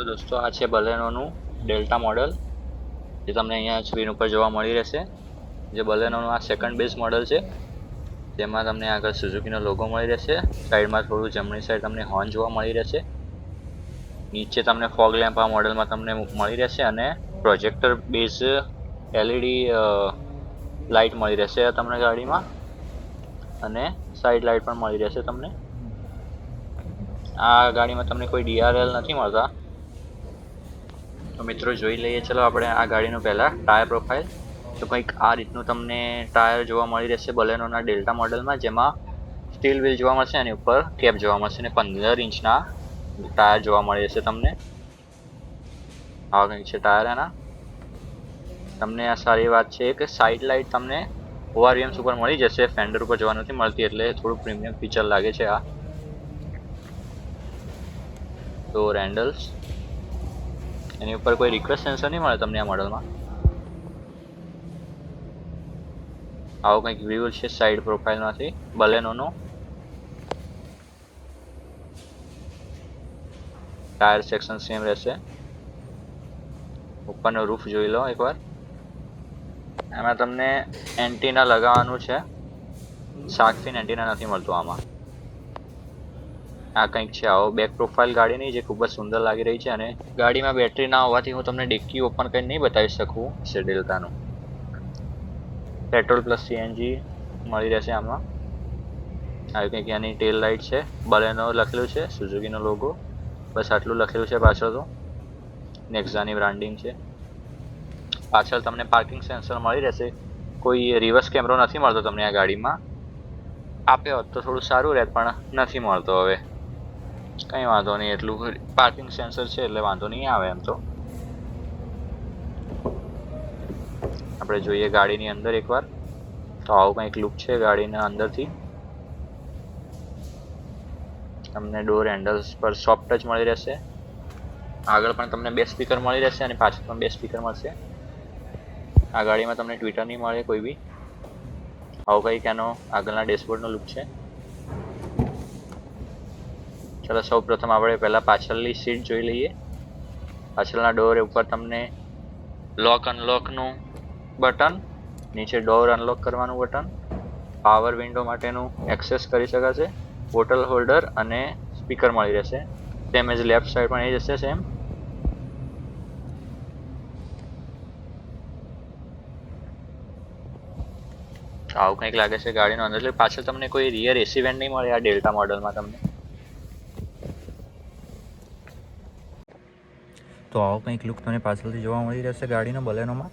તો દોસ્તો આ છે બલેનોનું ડેલ્ટા મોડલ, જે તમને અહીંયા સ્ક્રીન ઉપર જોવા મળી રહેશે. જે બલેનોનું આ સેકન્ડ બેઝ મોડલ છે, જેમાં તમને આગળ સુઝુકીનો લોગો મળી રહેશે. સાઈડમાં થોડું જમણી સાઈડ તમને હોર્ન જોવા મળી રહેશે. નીચે તમને ફોગ લેમ્પ આ મોડલમાં તમને મળી રહેશે અને પ્રોજેક્ટર બેઝ એલઈડી લાઇટ મળી રહેશે તમને ગાડીમાં, અને સાઈડ લાઇટ પણ મળી રહેશે તમને. આ ગાડીમાં તમને કોઈ ડીઆરએલ નથી મળતા. તો મિત્રો જોઈ લઈએ ચલો આપણે આ ગાડીનું પહેલાં ટાયર પ્રોફાઇલ. તો કંઈક આ રીતનું તમને ટાયર જોવા મળી રહેશે બલેનોના ડેલ્ટા મોડલમાં, જેમાં સ્ટીલ વ્હીલ જોવા મળશે, એની ઉપર કેપ જોવા મળશે અને 15 ઇંચના ટાયર જોવા મળી રહેશે તમને. આવા કંઈક છે ટાયર એના. તમને આ સારી વાત છે કે સાઈડ લાઇટ તમને ઓઆરવીએમ્સ ઉપર મળી જશે, ફેન્ડર ઉપર જોવા નથી મળતી, એટલે થોડું પ્રીમિયમ ફીચર લાગે છે આ. ડોર હેન્ડલ્સ, એની ઉપર કોઈ રિક્વેસ્ટ સેન્સર નહીં મળે તમને આ મોડલમાં. આવો કંઈક વ્યૂ છે સાઈડ પ્રોફાઇલમાંથી બલેનોનો. ટાયર સેક્શન સેમ રહેશે. ઉપરનો રૂફ જોઈ લો એકવાર. એમાં તમને એન્ટીના લગાવવાનું છે, શાર્ક ફિન એન્ટીના નથી મળતું આમાં. આ કંઈક છે આવો બેક પ્રોફાઇલ ગાડીની, જે ખૂબ જ સુંદર લાગી રહી છે. અને ગાડીમાં બેટરી ના હોવાથી હું તમને ડિક્કી ઓપન કરીને નહીં બતાવી શકું છે ડેલ્ટાનું. પેટ્રોલ પ્લસ સીએનજી મળી રહેશે આમાં. આવી કંઈક એની ટેલ લાઇટ છે, બલેનો લખેલું છે, સુઝુકીનો લોગો, બસ આટલું લખેલું છે પાછળ. તો નેક્ઝાની બ્રાન્ડિંગ છે. પાછળ તમને પાર્કિંગ સેન્સર મળી રહેશે. કોઈ રિવર્સ કેમેરો નથી મળતો તમને આ ગાડીમાં. આપ્યો હોત તો થોડું સારું રહેત, પણ નથી મળતો. હવે કંઈ વાંધો નહીં, એટલું પાર્કિંગ સેન્સર છે એટલે વાંધો નહીં આવે એમ તો. આપણે જોઈએ ગાડીની અંદર એકવાર. તો આવું કંઈક લુક છે ગાડીના અંદરથી. તમને ડોર હેન્ડલ્સ પર સોફ્ટ ટચ મળી રહેશે. આગળ પણ તમને 2 સ્પીકર મળી રહેશે અને પાછળ પણ 2 સ્પીકર મળશે. આ ગાડીમાં તમને ટ્વિટર નહીં મળે કોઈ બી. આવો કંઈક એનો આગળના ડેશબોર્ડનો લુક છે. ચલો સૌ પ્રથમ આપણે પહેલાં પાછળની સીટ જોઈ લઈએ. પાછળના ડોર ઉપર તમને લોક અનલોકનું બટન, નીચે ડોર અનલોક કરવાનું બટન, પાવર વિન્ડો માટેનું એક્સેસ કરી શકાશે, બોટલ હોલ્ડર અને સ્પીકર મળી રહેશે. તેમજ લેફ્ટ સાઈડ પણ એ જશે સેમ. આવું કંઈક લાગે છે ગાડીનો અંદર. એટલે પાછળ તમને કોઈ રિયર એસી વેન્ટ નહીં મળે આ ડેલ્ટા મોડલમાં તમને. તો આવો કંઈક લુક તમને પાછળથી જોવા મળી રહેશે ગાડીનો બલેનોમાં.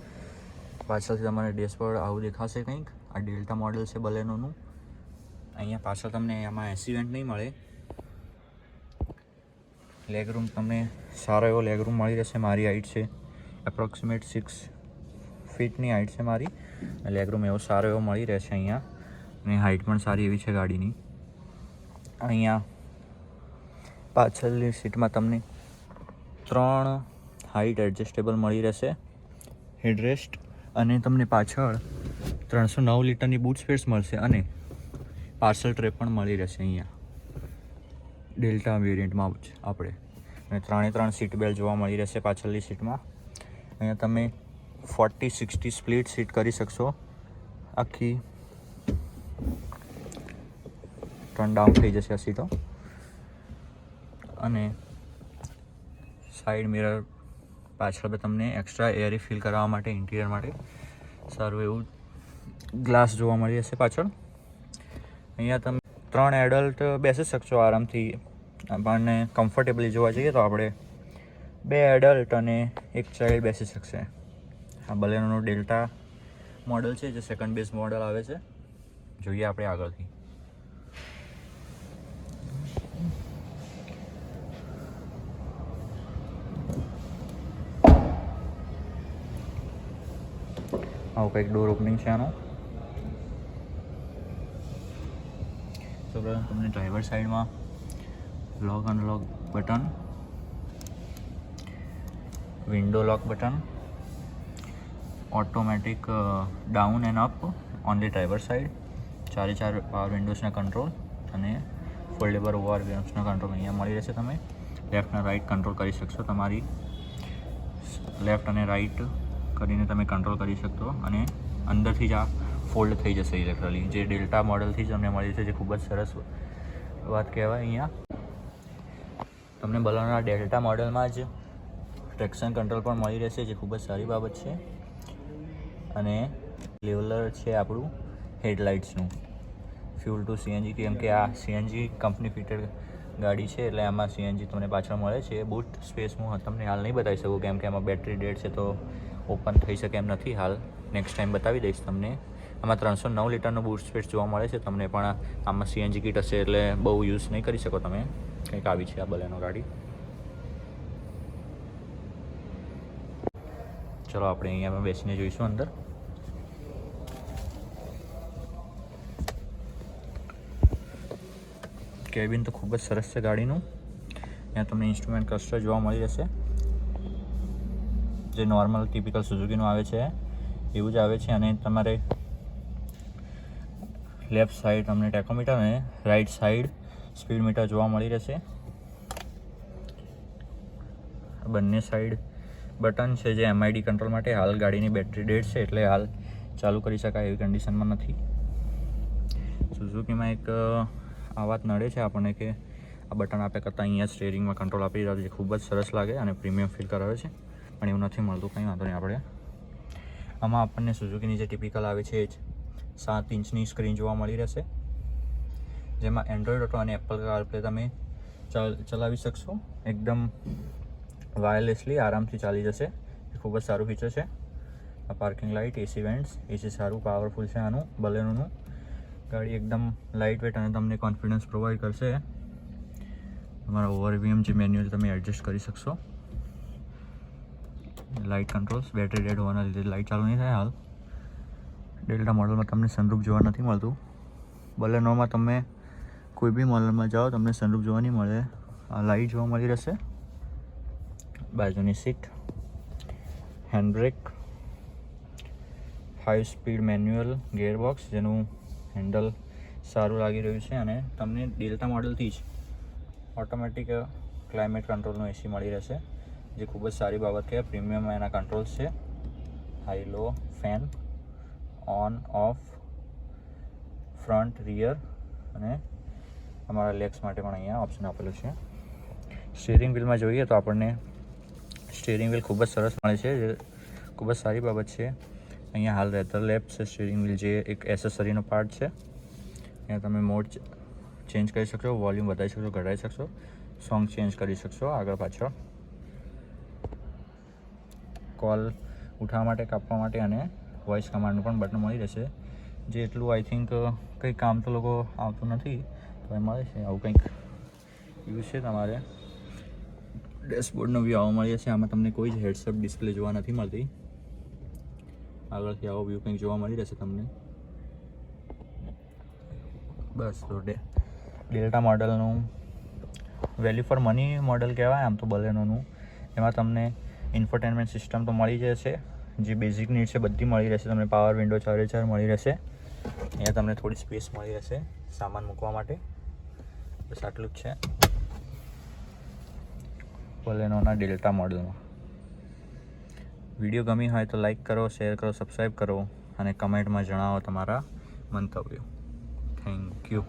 પાછળથી તમારે ડેશબોર્ડ આવું દેખાશે કંઈક. આ ડેલ્ટા મોડલ છે બલેનોનું. અહીંયા પાછળ તમને આમાં એસી વેન્ટ નહીં મળે. લેગરૂમ તમને સારો એવો લેગરૂમ મળી રહેશે. મારી હાઇટ છે એપ્રોક્સિમેટ 6 ફીટની હાઇટ છે મારી. લેગરૂમ એવો સારો એવો મળી રહેશે અહીંયા, અને હાઇટ પણ સારી એવી છે ગાડીની. અહીંયા પાછળની સીટમાં તમને 3 હાઇટ એડજસ્ટેબલ મળી રહેશે હેડરેસ્ટ, અને તમને પાછળ 309 લીટરની બૂટ સ્પેસ મળશે, અને પાર્સલ ટ્રે પણ મળી રહેશે અહીંયા ડેલ્ટા વેરિયન્ટમાં આપણે. અને 3 સીટ બેલ્ટ જોવા મળી રહેશે પાછળની સીટમાં. અહીંયા તમે 40-60 સ્પ્લિટ સીટ કરી શકશો. આખી ટર્ન ડાઉન થઈ જશે આ સીટો. અને સાઈડ મિરર પાછળ તમને એક્સ્ટ્રા એરી ફીલ કરાવવા માટે, ઇન્ટિરિયર માટે સારું એવું ગ્લાસ જોવા મળી જશે પાછળ. અહીંયા તમે 3 એડલ્ટ બેસી શકશો આરામથી. આપણને કમ્ફર્ટેબલી જોવા જઈએ તો આપણે 2 એડલ્ટ અને 1 ચાઇલ્ડ બેસી શકશે. આ બલેનોનું ડેલ્ટા મોડલ છે, જે સેકન્ડ બેઝ મોડલ આવે છે. જોઈએ આપણે આગળથી. આવું કંઈક ડોર ઓપનિંગ છે આનું. તો તમને ડ્રાઈવર સાઈડમાં lock unlock button, window lock button, automatic down and up on the driver side, 4 power વિન્ડોઝના કંટ્રોલ અને ફોલ્ડેબલ ઓઆરવીએમ્સના કંટ્રોલ અહીંયા મળી રહેશે. તમે લેફ્ટ અને રાઈટ કંટ્રોલ કરી શકશો. તમારી લેફ્ટ અને રાઈટ કરીને તમે કંટ્રોલ કરી શકશો અને અંદરથી જ આ ફોલ્ડ થઈ જશે ઇલેક્ટ્રલી, જે ડેલ્ટા મોડલથી જ તમને મળી છે, જે ખૂબ જ સરસ વાત કહેવાય. અહીંયા તમને બલેનોના ડેલ્ટા મોડલમાં જ ટ્રેક્શન કંટ્રોલ પણ મળી રહેશે, જે ખૂબ જ સારી બાબત છે. અને લેવલર છે આપણું હેડલાઇટ્સનું, ફ્યુલ ટુ સીએનજી, કેમ કે આ સીએનજી કંપની ફિટેડ ગાડી છે, એટલે આમાં સીએનજી તમને પાછળ મળે છે. બૂટ સ્પેસ હું તમને હાલ નહીં બતાવી શકું, કેમ કે આમાં બેટરી ડેડ છે, તો ઓપન થઈ શકે એમ નથી હાલ. નેક્સ્ટ ટાઈમ બતાવી દઈશ તમને. આમાં 309 લીટરનો બૂટ સ્પેસ જોવા મળે છે તમને, પણ આમાં સીએનજી કિટ હશે એટલે બહુ યુઝ નહીં કરી શકો તમે. કંઈક આવી છે આ બલેનો ગાડી. ચલો આપણે અહીંયા બેસીને જોઈશું અંદર. કેબિન તો ખૂબ જ સરસ છે ગાડીનું. અહીંયા તમને ઇન્સ્ટ્રુમેન્ટ ક્લસ્ટર જોવા મળી જશે, જે નોર્મલ ટિપિકલ સુઝુકીનું આવે છે એવું જ આવે છે. અને તમારે લેફ્ટ સાઈડ તમને ટેકોમીટર અને રાઈટ સાઈડ સ્પીડ મીટર જોવા મળી રહેશે. બંને સાઈડ બટન છે જે MID કંટ્રોલ માટે. હાલ ગાડીની બેટરી ડેડ છે એટલે હાલ ચાલુ કરી શકાય એવી કન્ડિશનમાં નથી. સુઝુકીમાં એક આ વાત નડે છે આપણને કે આ બટન આપ્યા કરતાં અહીંયા સ્ટીયરિંગમાં કંટ્રોલ આપી રહ્યા છે, જે ખૂબ જ સરસ લાગે અને પ્રીમિયમ ફીલ કરાવે છે, પણ એવું નથી મળતું. કંઈ વાંધો નહીં. આપણે આમાં આપણને સુઝુકીની જે ટિપિકલ આવે છે જ 7 ઇંચની સ્ક્રીન જોવા મળી રહેશે, જેમાં એન્ડ્રોઈડ ઓટો અને એપલ કારપ્લે તમે ચલાવી શકશો. એકદમ વાયરલેસલી આરામથી ચાલી જશે. એ ખૂબ જ સારું ફીચર છે. આ પાર્કિંગ લાઇટ, એસી વેન્ટ્સ, એસી સારું પાવરફુલ છે આનું બલેનોનું. ગાડી એકદમ લાઇટ વેટ અને તમને કોન્ફિડન્સ પ્રોવાઈડ કરશે. તમારા ઓવરવીએમ જે મેન્યુઅલ તમે એડજસ્ટ કરી શકશો. લાઇટ કંટ્રોલ્સ, બેટરી ડેડ હોવાના લીધે લાઇટ ચાલુ નહીં થાય હાલ. ડેલ્ટા મોડલમાં તમને સનરૂફ જોવા નથી મળતું. બલેનોમાં તમે કોઈ બી મોડલમાં જાઓ તમને સનરૂફ જોવા નહીં મળે. આ લાઇટ જોવા મળી રહેશે. બાજુની seat, hand break, 5 speed manual gearbox, જેનું હેન્ડલ સારું લાગી રહ્યું છે. અને તમને ડેલ્ટા મોડલથી જ ઓટોમેટિક ક્લાઇમેટ કંટ્રોલનો એસી મળી રહેશે, જે ખૂબ જ સારી બાબત છે. પ્રીમિયમ એના કંટ્રોલ્સ છે, high low, fan, on of, front, rear અને અમારા લેગ્સ માટે પણ અહીંયા ઓપ્શન આપેલું છે. સ્ટીયરિંગ વ્હીલમાં જોઈએ તો આપણને સ્ટીયરિંગ વ્હીલ ખૂબ જ સરસ મળે છે, જે ખૂબ જ સારી બાબત છે. અહીંયા હાલ લેધર લેપ છે સ્ટીયરિંગ વ્હીલ, જે એક એસેસરીનો પાર્ટ છે. અહીંયા તમે મોડ ચેન્જ કરી શકશો, વોલ્યુમ વધારી શકશો, ઘટાડી શકશો, સોંગ ચેન્જ કરી શકશો આગળ પાછળ, કોલ ઉઠાવવા માટે, કાપવા માટે અને વોઇસ કમાન્ડનું પણ બટન મળી રહેશે. જે એટલું આઈ થિંક કંઈ કામ તો લોકો આવતું નથી, તો એ મળે છે. આવું કંઈક યુઝ છે. તમારે ડેશબોર્ડનો વ્યૂ આવો મળી જશે. આમાં તમને કોઈ જ હેડસઅપ ડિસ્પ્લે જોવા નથી મળતી. આગળથી આવો વ્યૂ કંઈક જોવા મળી રહેશે તમને. બસ તો ડેલ્ટા મોડલનું વેલ્યુ ફોર મની મોડલ કહેવાય આમ તો બલેનોનું. એમાં તમને ઇન્ફોટેનમેન્ટ સિસ્ટમ તો મળી જશે, જે બેઝિક નીડ છે બધી મળી રહેશે. તમને પાવર વિન્ડો 4x4 મળી રહેશે. અહીંયા તમને થોડી સ્પેસ મળી રહેશે સામાન મૂકવા માટે. બસ આટલું જ છે બલેનોના ડેલ્ટા મોડલમાં. વિડીયો ગમી હોય તો લાઈક કરો, શેર કરો, સબસ્ક્રાઈબ કરો અને કમેન્ટમાં જણાવો તમારા મંતવ્યો. Thank you.